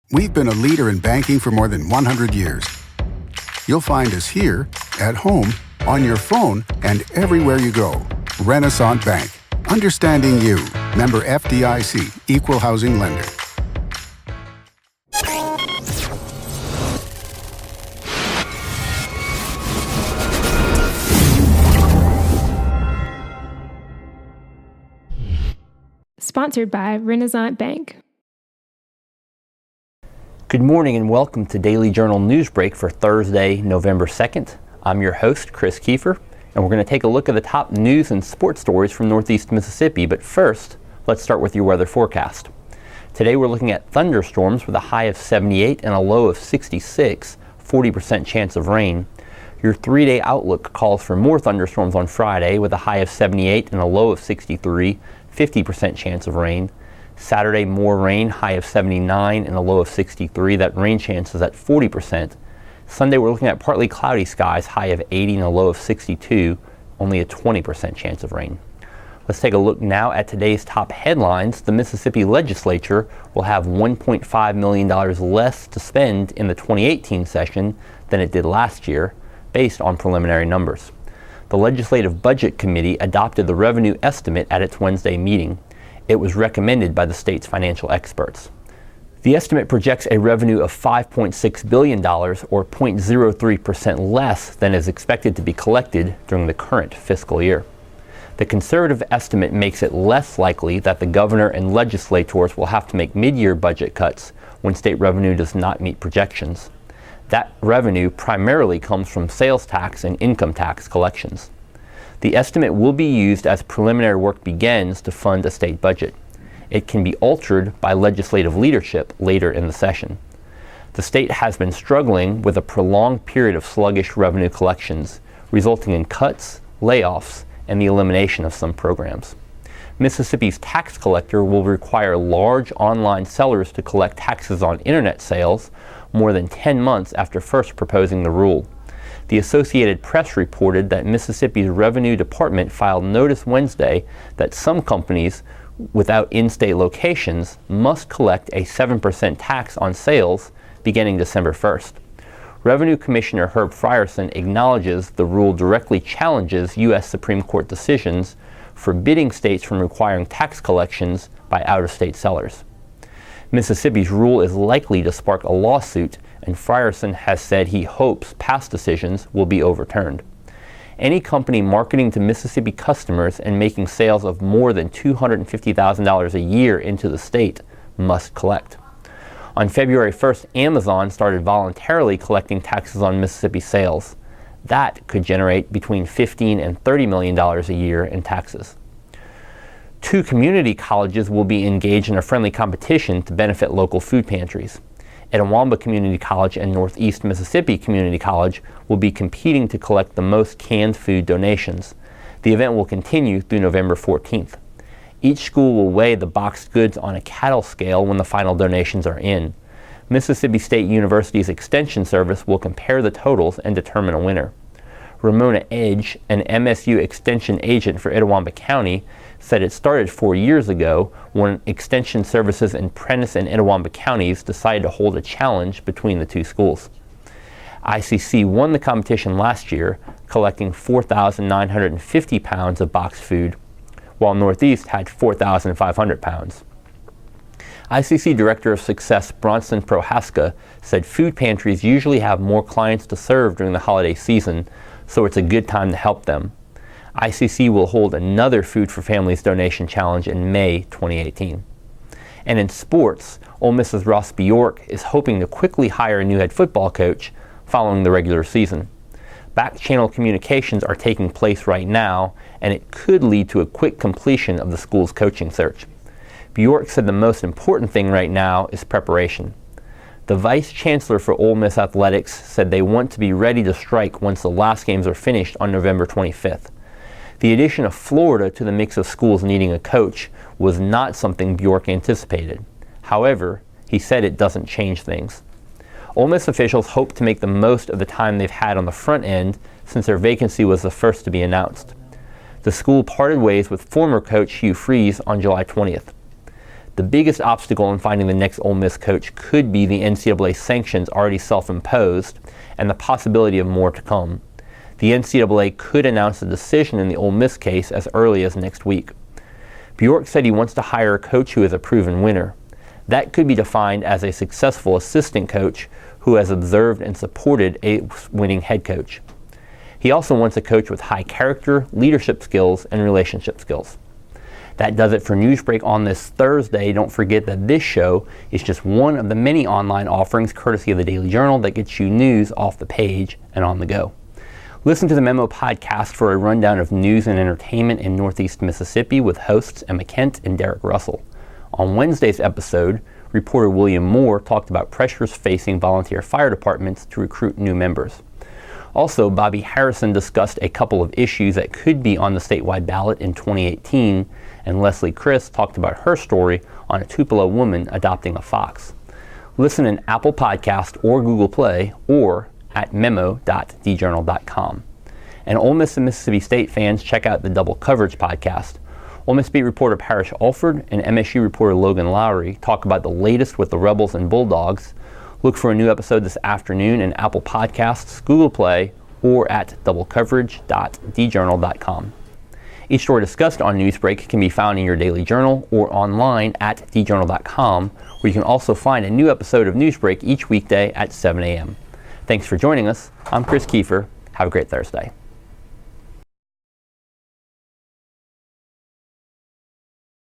We've been a leader in banking for more than 100 years. You'll find us here, at home, on your phone, and everywhere you go. Renaissance Bank. Understanding you. Member FDIC. Equal housing lender. Sponsored by Renaissance Bank. Good morning and welcome to Daily Journal Newsbreak for Thursday, November 2nd. I'm your host, Chris Kiefer, and we're going to take a look at the top news and sports stories from Northeast Mississippi. But first, let's start with your weather forecast. Today we're looking at thunderstorms with a high of 78 and a low of 66, 40% chance of rain. Your 3-day outlook calls for more thunderstorms on Friday with a high of 78 and a low of 63, 50% chance of rain. Saturday, more rain, high of 79 and a low of 63. That rain chance is at 40%. Sunday, we're looking at partly cloudy skies, high of 80 and a low of 62, only a 20% chance of rain. Let's take a look now at today's top headlines. The Mississippi legislature will have $1.5 million less to spend in the 2018 session than it did last year, based on preliminary numbers. The Legislative Budget Committee adopted the revenue estimate at its Wednesday meeting. It was recommended by the state's financial experts. The estimate projects a revenue of $5.6 billion, or 0.03% less than is expected to be collected during the current fiscal year. The conservative estimate makes it less likely that the governor and legislators will have to make mid-year budget cuts when state revenue does not meet projections. That revenue primarily comes from sales tax and income tax collections. The estimate will be used as preliminary work begins to fund a state budget. It can be altered by legislative leadership later in the session. The state has been struggling with a prolonged period of sluggish revenue collections, resulting in cuts, layoffs, and the elimination of some programs. Mississippi's tax collector will require large online sellers to collect taxes on internet sales more than 10 months after first proposing the rule. The Associated Press reported that Mississippi's Revenue Department filed notice Wednesday that some companies without in-state locations must collect a 7% tax on sales beginning December 1st. Revenue Commissioner Herb Frierson acknowledges the rule directly challenges U.S. Supreme Court decisions forbidding states from requiring tax collections by out-of-state sellers. Mississippi's rule is likely to spark a lawsuit, and Frierson has said he hopes past decisions will be overturned. Any company marketing to Mississippi customers and making sales of more than $250,000 a year into the state must collect. On February 1st, Amazon started voluntarily collecting taxes on Mississippi sales. That could generate between $15 and $30 million a year in taxes. 2 community colleges will be engaged in a friendly competition to benefit local food pantries. Etowamba Community College and Northeast Mississippi Community College will be competing to collect the most canned food donations. The event will continue through November 14th. Each school will weigh the boxed goods on a cattle scale when the final donations are in. Mississippi State University's Extension Service will compare the totals and determine a winner. Ramona Edge, an MSU Extension agent for Etowamba County, said it started 4 years ago when Extension Services in Prentiss and Etowamba counties decided to hold a challenge between the 2 schools. ICC won the competition last year, collecting 4,950 pounds of boxed food, while Northeast had 4,500 pounds. ICC Director of Success Bronson Prohaska said food pantries usually have more clients to serve during the holiday season, so it's a good time to help them. ICC will hold another Food for Families donation challenge in May 2018. And in sports, Ole Miss's Ross Bjork is hoping to quickly hire a new head football coach following the regular season. Back-channel communications are taking place right now, and it could lead to a quick completion of the school's coaching search. Bjork said the most important thing right now is preparation. The Vice Chancellor for Ole Miss Athletics said they want to be ready to strike once the last games are finished on November 25th. The addition of Florida to the mix of schools needing a coach was not something Bjork anticipated. However, he said it doesn't change things. Ole Miss officials hope to make the most of the time they've had on the front end since their vacancy was the first to be announced. The school parted ways with former coach Hugh Freeze on July 20th. The biggest obstacle in finding the next Ole Miss coach could be the NCAA sanctions already self-imposed and the possibility of more to come. The NCAA could announce a decision in the Ole Miss case as early as next week. Bjork said he wants to hire a coach who is a proven winner. That could be defined as a successful assistant coach who has observed and supported a winning head coach. He also wants a coach with high character, leadership skills, and relationship skills. That does it for Newsbreak on this Thursday. Don't forget that this show is just one of the many online offerings courtesy of the Daily Journal that gets you news off the page and on the go. Listen to the Memo podcast for a rundown of news and entertainment in Northeast Mississippi with hosts Emma Kent and Derek Russell. On Wednesday's episode, reporter William Moore talked about pressures facing volunteer fire departments to recruit new members. Also, Bobby Harrison discussed a couple of issues that could be on the statewide ballot in 2018, and Leslie Chris talked about her story on a Tupelo woman adopting a fox. Listen in Apple Podcast or Google Play or at memo.djournal.com. And Ole Miss and Mississippi State fans, check out the Double Coverage podcast. Ole Miss beat reporter Parrish Alford and MSU reporter Logan Lowry talk about the latest with the Rebels and Bulldogs. Look for a new episode this afternoon in Apple Podcasts, Google Play, or at doublecoverage.djournal.com. Each story discussed on Newsbreak can be found in your daily journal or online at djournal.com, where you can also find a new episode of Newsbreak each weekday at 7 a.m. Thanks for joining us. I'm Chris Kiefer. Have a great Thursday.